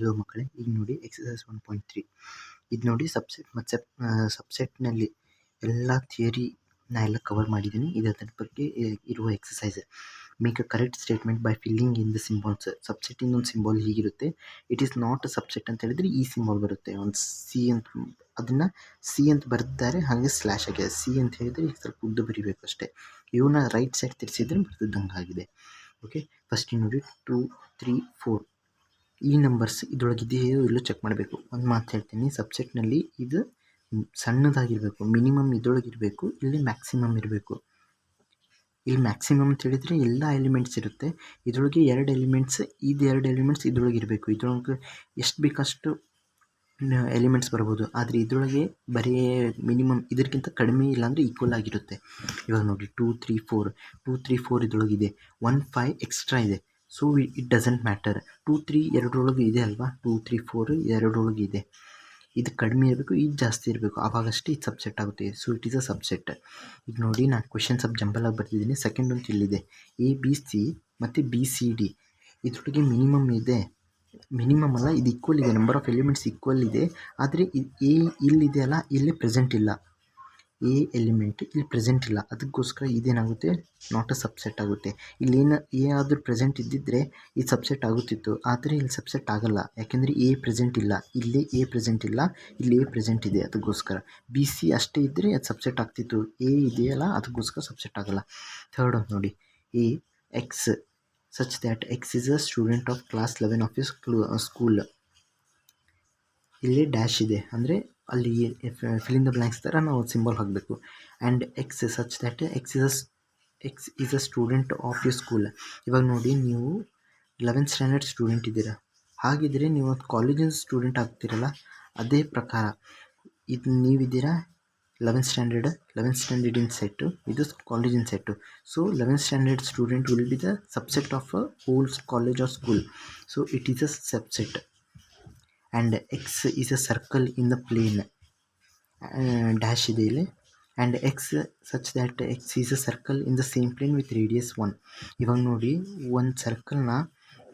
Hello ಮಕ್ಕಳೇ, ಈಗ ನೋಡಿ ಎಕ್ಸಸೈಸ್ 1.3 ಇದು ನೋಡಿ ಸಬ್ಸೆಟ್ ಮತ್ತು ಸಬ್ಸೆಟ್ನಲ್ಲಿ ಎಲ್ಲ ಥಿಯರಿನ ಎಲ್ಲ ಕವರ್ ಮಾಡಿದ್ದೀನಿ. ಇದರ ಬಗ್ಗೆ ಇರುವ exercise. Make a correct statement by filling in the symbols. ಸಬ್ಸೆಟ್ಟಿಂದ ಒಂದು ಸಿಂಬಾಲ್ ಹೀಗಿರುತ್ತೆ. It is not a subset ಅಂತ ಹೇಳಿದರೆ ಈ ಸಿಂಬಾಲ್ ಬರುತ್ತೆ. ಒಂದು ಸಿ ಅಂತ, ಅದನ್ನು ಸಿ ಅಂತ ಬರೆದಿದ್ದಾರೆ, ಹಾಗೆ ಸ್ಲ್ಯಾಶ್ ಆಗಿದೆ. ಸಿ ಅಂತ ಹೇಳಿದರೆ ಈಗ ಸ್ವಲ್ಪ ಉದ್ದ ಬರಿಬೇಕು ಅಷ್ಟೇ. ಇವನ್ನ ರೈಟ್ ಸೈಡ್ ತಿರ್ಸಿದ್ರೆ ಬರೆದಿದ್ದಂಗೆ ಆಗಿದೆ. ಓಕೆ, ಫಸ್ಟ್ ನೋಡಿ 2, 3, 4 ಈ ನಂಬರ್ಸ್ ಇದರೊಳಗಿದೆಯೋ ಇಲ್ಲೋ ಚೆಕ್ ಮಾಡಬೇಕು. ಒಂದು ಮಾತು ಹೇಳ್ತೀನಿ, ಸಬ್ಸೆಟ್ನಲ್ಲಿ ಇದು ಸಣ್ಣದಾಗಿರಬೇಕು, ಮಿನಿಮಮ್ ಇದರೊಳಗಿರಬೇಕು, ಇಲ್ಲಿ ಮ್ಯಾಕ್ಸಿಮಮ್ ಇರಬೇಕು. ಇಲ್ಲಿ ಮ್ಯಾಕ್ಸಿಮಮ್ ಅಂತ ಹೇಳಿದರೆ ಎಲ್ಲ ಎಲಿಮೆಂಟ್ಸ್ ಇರುತ್ತೆ, ಇದರೊಳಗೆ 2 ಎಲಿಮೆಂಟ್ಸ್, ಇದು 2 ಎಲಿಮೆಂಟ್ಸ್ ಇದರೊಳಗೆ ಇರಬೇಕು. ಇದರೊಳಗೆ ಎಷ್ಟು ಬೇಕಷ್ಟು ಎಲಿಮೆಂಟ್ಸ್ ಬರ್ಬೋದು, ಆದರೆ ಇದರೊಳಗೆ ಬರೀ ಮಿನಿಮಮ್ ಇದಕ್ಕಿಂತ ಕಡಿಮೆ ಇಲ್ಲಾಂದರೆ ಈಕ್ವಲ್ ಆಗಿರುತ್ತೆ. ಇವಾಗ ನೋಡಿ 2, 3, 4 ಇದರೊಳಗಿದೆ, 1, 5 ಎಕ್ಸ್ಟ್ರಾ ಇದೆ. So it doesn't matter. 2, 3 ಎರಡರೊಳಗೆ ಇದೆ ಅಲ್ವಾ, 2, 3, 4 ಎರಡರೊಳಗೆ ಇದೆ. ಇದು ಕಡಿಮೆ ಇರಬೇಕು, ಇದು ಜಾಸ್ತಿ ಇರಬೇಕು, ಆವಾಗಷ್ಟೇ ಇದು ಸಬ್ಸೆಟ್ ಆಗುತ್ತೆ. So it is a subset. ಈಗ ನೋಡಿ, ನಾನು ಕ್ವೆಶನ್ ಸ್ವಲ್ಪ ಜಂಬಲ್ ಆಗಿ ಬರ್ತಿದ್ದೀನಿ. ಸೆಕೆಂಡ್ ಒಂದು ಇಲ್ಲಿದೆ, ABC ಮತ್ತು BCD ಇದರೊಳಗೆ ಮಿನಿಮಮ್ ಇದೆ. ಮಿನಿಮಮ್ ಅಲ್ಲ, ಇದು ಈಕ್ವಲ್ ಇದೆ, ನಂಬರ್ ಆಫ್ ಎಲಿಮೆಂಟ್ಸ್ ಈಕ್ವಲ್ ಇದೆ. ಆದರೆ ಎ ಇಲ್ಲಿದೆ ಅಲ್ಲ, ಇಲ್ಲಿ ಪ್ರೆಸೆಂಟ್ ಇಲ್ಲ. ಎ ಎಲಿಮೆಂಟ್ ಇಲ್ಲಿ ಪ್ರೆಸೆಂಟ್ ಇಲ್ಲ, ಅದಕ್ಕೋಸ್ಕರ ಇದೇನಾಗುತ್ತೆ, ನಾಟ್ ಅ ಸಬ್ಸೆಟ್ ಆಗುತ್ತೆ. ಇಲ್ಲೇನು ಎ ಆದರೂ ಪ್ರೆಸೆಂಟ್ ಇದ್ದಿದ್ದರೆ ಇದು ಸಬ್ಸೆಟ್ ಆಗುತ್ತಿತ್ತು, ಆದರೆ ಇಲ್ಲಿ ಸಬ್ಸೆಟ್ ಆಗಲ್ಲ. ಯಾಕೆಂದರೆ ಎ ಪ್ರೆಸೆಂಟ್ ಇಲ್ಲ, ಇಲ್ಲಿ ಎ ಪ್ರೆಸೆಂಟ್ ಇಲ್ಲ, ಇಲ್ಲಿ ಎ ಪ್ರೆಸೆಂಟ್ ಇದೆ, ಅದಕ್ಕೋಸ್ಕರ. BC ಅಷ್ಟೇ ಇದ್ದರೆ ಅದು ಸಬ್ಸೆಟ್ ಆಗ್ತಿತ್ತು. ಎ ಇದೆಯಲ್ಲ, ಅದಕ್ಕೋಸ್ಕರ ಸಬ್ಸೆಟ್ ಆಗಲ್ಲ. ಥರ್ಡ್ ಒಂದು ನೋಡಿ, X such that X is a student of class 11 of his school. ಇಲ್ಲಿ ಡ್ಯಾಶ್ ಇದೆ, ಅಂದರೆ ಅಲ್ಲಿ ಫಿಲ್ ಇನ್ ದ ಬ್ಲ್ಯಾಂಕ್ಸ್ ಥರ ನಾವು ಸಿಂಬಲ್ ಹಾಕಬೇಕು. And X such that X is a student of you school. ಇವಾಗ ನೋಡಿ, ನೀವು 11th ಸ್ಟ್ಯಾಂಡರ್ಡ್ ಸ್ಟೂಡೆಂಟ್ ಇದ್ದೀರಾ, ಹಾಗಿದ್ದರೆ ನೀವು ಕಾಲೇಜಿನ ಸ್ಟೂಡೆಂಟ್ ಆಗ್ತೀರಲ್ಲ, ಅದೇ ಪ್ರಕಾರ ಇದು ನೀವಿದ್ದೀರಾ 11th ಸ್ಟ್ಯಾಂಡರ್ಡಿನ ಸೆಟ್ಟು, ಇದು ಕಾಲೇಜಿನ set. So 11th standard student will be the subset of a whole college or school. So it is a subset. And X is a circle in the plane, dash ಇದೆ ಇಲ್ಲಿ. And X such that X is a circle in the same plane with radius 1. ಇವಾಗ ನೋಡಿ, ಒಂದು ಸರ್ಕಲ್ನ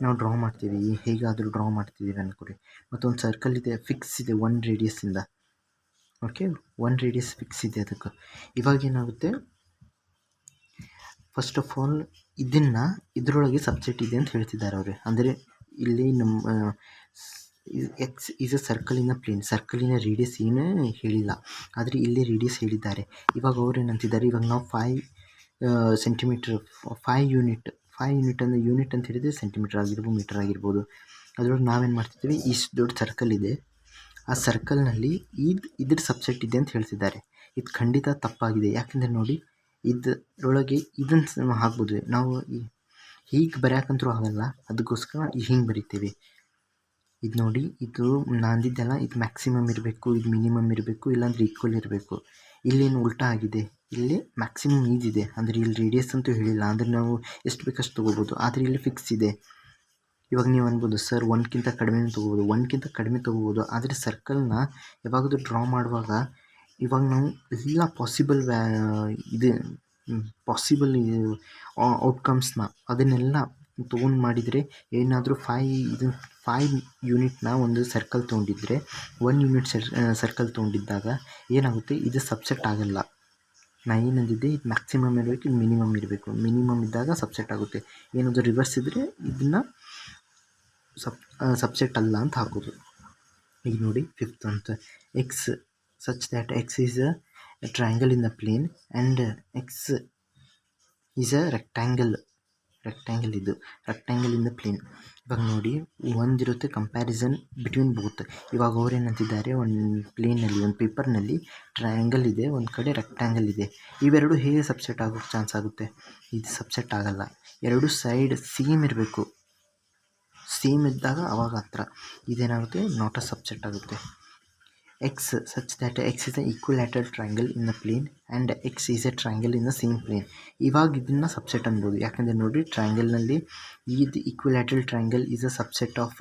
ನಾವು draw ಮಾಡ್ತೀವಿ, ಹೇಗಾದರೂ draw ಮಾಡ್ತಿದ್ದೀವಿ ಅಂದ್ಕೊಡಿ. ಮತ್ತೊಂದು ಸರ್ಕಲ್ ಇದೆ, ಫಿಕ್ಸ್ ಇದೆ 1 ರೇಡಿಯಸ್ಸಿಂದ. ಓಕೆ, 1 ರೇಡಿಯಸ್ ಫಿಕ್ಸ್ ಇದೆ ಅದಕ್ಕೆ. ಇವಾಗ ಏನಾಗುತ್ತೆ, ಫಸ್ಟ್ ಆಫ್ ಆಲ್ ಇದನ್ನು ಇದರೊಳಗೆ ಸಬ್ಸೆಟ್ ಇದೆ ಅಂತ ಹೇಳ್ತಿದ್ದಾರೆ ಅವರು. ಅಂದರೆ ಇಲ್ಲಿ ನಮ್ಮ X is a circle in a plane, ಸರ್ಕಲಿನ ರೇಡಿಯಸ್ ಏನೂ ಹೇಳಿಲ್ಲ, ಆದರೆ ಇಲ್ಲಿ ರೇಡಿಯಸ್ ಹೇಳಿದ್ದಾರೆ. ಇವಾಗ ಅವ್ರು ಏನಂತಿದ್ದಾರೆ, ಇವಾಗ ನಾವು 5 ಸೆಂಟಿಮೀಟ್ರ್, 5 ಯೂನಿಟ್ ಅಂದರೆ ಯೂನಿಟ್ ಅಂತ ಹೇಳಿದರೆ ಸೆಂಟಿಮೀಟ್ರ್ ಆಗಿರ್ಬೋದು, ಮೀಟರ್ ಆಗಿರ್ಬೋದು. ಅದರೊಳಗೆ ನಾವೇನು ಮಾಡ್ತಿದ್ದೀವಿ, ಇಷ್ಟು ದೊಡ್ಡ ಸರ್ಕಲ್ ಇದೆ, ಆ ಸರ್ಕಲ್ನಲ್ಲಿ ಇದ್ರ ಸಬ್ಸೆಟ್ ಇದೆ ಅಂತ ಹೇಳ್ತಿದ್ದಾರೆ. ಇದು ಖಂಡಿತ ತಪ್ಪಾಗಿದೆ. ಯಾಕೆಂದರೆ ನೋಡಿ, ಇದರೊಳಗೆ ಇದನ್ನು ಹಾಕ್ಬೋದು ನಾವು, ಹೀಗೆ ಬರೆಯೋಕ್ಕಂತೂ ಆಗಲ್ಲ, ಅದಕ್ಕೋಸ್ಕರ ಹಿಂಗೆ ಬರಿತೀವಿ. ಇದು ನೋಡಿ, ಇದು ನಾಂದಿದ್ದೆಲ್ಲ, ಇದು ಮ್ಯಾಕ್ಸಿಮಮ್ ಇರಬೇಕು, ಇದು ಮಿನಿಮಮ್ ಇರಬೇಕು, ಇಲ್ಲಾಂದರೆ ಈಕ್ವಲ್ ಇರಬೇಕು. ಇಲ್ಲೇನು ಉಲ್ಟಾ ಆಗಿದೆ, ಇಲ್ಲಿ ಮ್ಯಾಕ್ಸಿಮಮ್ ಈಜಿದೆ, ಅಂದರೆ ಇಲ್ಲಿ ರೇಡಿಯಸ್ ಅಂತೂ ಹೇಳಿಲ್ಲ, ಅಂದರೆ ನಾವು ಎಷ್ಟು ಬೇಕಷ್ಟು ತೊಗೋಬೋದು, ಆದರೆ ಇಲ್ಲಿ ಫಿಕ್ಸ್ ಇದೆ. ಇವಾಗ ನೀವು ಅನ್ಬೋದು, ಸರ್ 1ಕ್ಕಿಂತ ಕಡಿಮೆ ತೊಗೋಬೋದು, 1ಕ್ಕಿಂತ ಕಡಿಮೆ ತೊಗೋಬೋದು, ಆದರೆ ಸರ್ಕಲ್ನ ಯಾವಾಗಲೂ ಡ್ರಾ ಮಾಡುವಾಗ ಇವಾಗ ನಾವು ಎಲ್ಲ ಪಾಸಿಬಲ್ ಔಟ್ಕಮ್ಸ್ನ ಅದನ್ನೆಲ್ಲ ತೊಗೊಂಡು ಮಾಡಿದರೆ, ಏನಾದರೂ 5 ಯೂನಿಟ್ನ ಒಂದು ಸರ್ಕಲ್ ತೊಗೊಂಡಿದ್ರೆ, 1 ಯೂನಿಟ್ ಸರ್ಕಲ್ ತೊಗೊಂಡಿದ್ದಾಗ ಏನಾಗುತ್ತೆ, ಇದು ಸಬ್ಸೆಟ್ ಆಗಲ್ಲ. ನಾ ಏನಂದಿದ್ದೆ, ಇದು ಮ್ಯಾಕ್ಸಿಮಮ್ ಇರಬೇಕು, ಇದು ಮಿನಿಮಮ್ ಇರಬೇಕು. ಮಿನಿಮಮ್ ಇದ್ದಾಗ ಸಬ್ಸೆಟ್ ಆಗುತ್ತೆ. ಏನಾದರೂ ರಿವರ್ಸ್ ಇದ್ದರೆ ಇದನ್ನು ಸಬ್ಸೆಟ್ ಅಲ್ಲ ಅಂತ ಹಾಕೋದು. ಈಗ ನೋಡಿ, ಫಿಫ್ತ್ ಅಂತ, X such that X is a triangle in the plane and X is a rectangle ಇದು ರೆಕ್ಟ್ಯಾಂಗಲ್ ಇನ್ ದ ಪ್ಲೇನ್. ಇವಾಗ ನೋಡಿ, ಒಂದಿರುತ್ತೆ ಕಂಪ್ಯಾರಿಸನ್ ಬಿಟ್ವೀನ್ ಬೋತ್. ಇವಾಗ ಅವ್ರು ಏನಂತಿದ್ದಾರೆ, ಒಂದು ಪ್ಲೇನಲ್ಲಿ, ಒಂದು ಪೇಪರ್ನಲ್ಲಿ ಟ್ರಯಾಂಗಲ್ ಇದೆ, ಒಂದು ಕಡೆ ರೆಕ್ಟ್ಯಾಂಗಲ್ ಇದೆ. ಇವೆರಡು ಹೇಗೆ ಸಬ್ಸೆಟ್ ಆಗೋಕ್ಕೆ ಚಾನ್ಸ್ ಆಗುತ್ತೆ? ಇದು ಸಬ್ಸೆಟ್ ಆಗಲ್ಲ. ಎರಡು ಸೈಡ್ ಸೇಮ್ ಇರಬೇಕು, ಸೇಮ್ ಇದ್ದಾಗ ಅವಾಗ ಹತ್ರ ಇದೇನಾಗುತ್ತೆ, ನಾಟ್ ಅ ಸಬ್ಸೆಟ್ ಆಗುತ್ತೆ. X such that X is an equilateral triangle in the plane and X is a triangle in the same plane. ಇವಾಗ ಇದನ್ನು ಸಬ್ಸೆಟ್ ಅನ್ಬೋದು. ಯಾಕಂದರೆ ನೋಡಿ, ಟ್ರಯಾಂಗಲ್ನಲ್ಲಿ ಇದು equilateral triangle is a subset of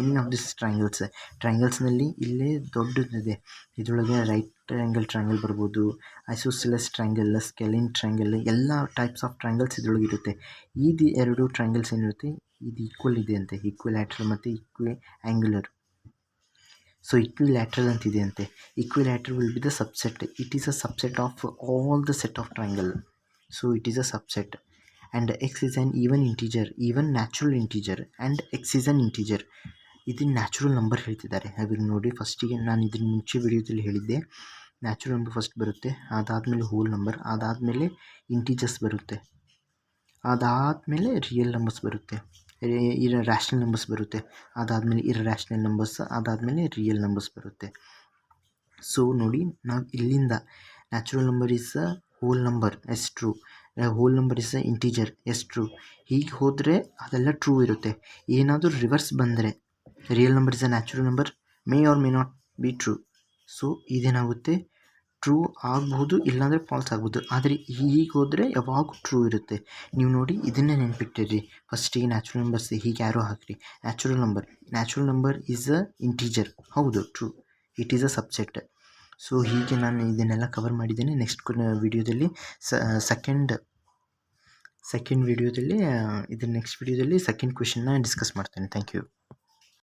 any of this ಟ್ರಯಾಂಗಲ್ಸ್ನಲ್ಲಿ ಇಲ್ಲೇ ದೊಡ್ಡದಿದೆ. ಇದರೊಳಗೆ ರೈಟ್ ಟ್ರಯಾಂಗಲ್ ಬರ್ಬೋದು, ಐಸೋಸೆಲೆಸ್ ಟ್ರಯಾಂಗಲ್, ಸ್ಕೆಲಿನ್ ಟ್ರಯಾಂಗಲ್, ಎಲ್ಲ ಟೈಪ್ಸ್ ಆಫ್ ಟ್ರಯಾಂಗಲ್ಸ್ ಇದರೊಳಗೆ ಇರುತ್ತೆ. ಇದು 2 ಟ್ರಯಾಂಗಲ್ಸ್ ಏನಿರುತ್ತೆ, ಇದು ಈಕ್ವಲ್ ಇದೆ ಅಂತೆ, ಈಕ್ವಿಲ್ಯಾಟ್ರಲ್ ಮತ್ತು ಆ್ಯಂಗ್ಯುಲರ್. ಸೊ equilateral ಅಂತಿದೆ ಅಂತೆ. Equilateral will be the subset. It is a subset of all the set of triangle. So it is a subset. And x is an even integer, even natural integer, and x is an integer. ಇದು natural number ಹೇಳ್ತಿದ್ದಾರೆ. ಅದನ್ನು ನೋಡಿ, ಫಸ್ಟಿಗೆ ನಾನು ಇದನ್ನು ಮುಂಚೆ ವಿಡಿಯೋದಲ್ಲಿ ಹೇಳಿದ್ದೆ, ನ್ಯಾಚುರಲ್ ನಂಬರ್ ಫಸ್ಟ್ ಬರುತ್ತೆ, ಅದಾದಮೇಲೆ ಹೋಲ್ ನಂಬರ್, ಅದಾದಮೇಲೆ ಇಂಟೀಜರ್ಸ್ ಬರುತ್ತೆ, ಅದಾದಮೇಲೆ ರಿಯಲ್ ನಂಬರ್ಸ್ ಬರುತ್ತೆ, ರ್ಯಾಷನಲ್ ನಂಬರ್ಸ್ ಬರುತ್ತೆ, ಅದಾದಮೇಲೆ ಇರ್ರ್ಯಾಷನಲ್ ನಂಬರ್ಸ್, ಅದಾದಮೇಲೆ ರಿಯಲ್ ನಂಬರ್ಸ್ ಬರುತ್ತೆ. ಸೊ ನೋಡಿ, ನಾವು ಇಲ್ಲಿಂದ natural number is a whole number, yes true, whole number is a integer, yes true. ಹೀಗೆ ಹೋದರೆ ಅದೆಲ್ಲ ಟ್ರೂ ಇರುತ್ತೆ. ಏನಾದರೂ ರಿವರ್ಸ್ ಬಂದರೆ real number is a natural number, may or may not be true. So ಇದೇನಾಗುತ್ತೆ, ಟ್ರೂ ಆಗ್ಬೋದು, ಇಲ್ಲಾಂದರೆ falls ಆಗ್ಬೋದು. ಆದರೆ ಹೀಗೆ ಹೋದರೆ ಯಾವಾಗೂ ಟ್ರೂ ಇರುತ್ತೆ. ನೀವು ನೋಡಿ, ಇದನ್ನೇ ನೆನ್ಪಿಟ್ಟಿರಿ. ಫಸ್ಟಿಗೆ ನ್ಯಾಚುರಲ್ ನಂಬರ್ಸ್ ಹೀಗೆ ಯಾರೋ ಹಾಕಿರಿ, natural number is a integer, ಹೌದು true, it is a subset. So ಹೀಗೆ ನಾನು ಇದನ್ನೆಲ್ಲ ಕವರ್ ಮಾಡಿದ್ದೇನೆ. ನೆಕ್ಸ್ಟ್ ವಿಡಿಯೋದಲ್ಲಿ ಸೆಕೆಂಡ್ ವಿಡಿಯೋದಲ್ಲಿ ಸೆಕೆಂಡ್ ಕ್ವೆಶನ್ನ ಡಿಸ್ಕಸ್ ಮಾಡ್ತೇನೆ. Thank you.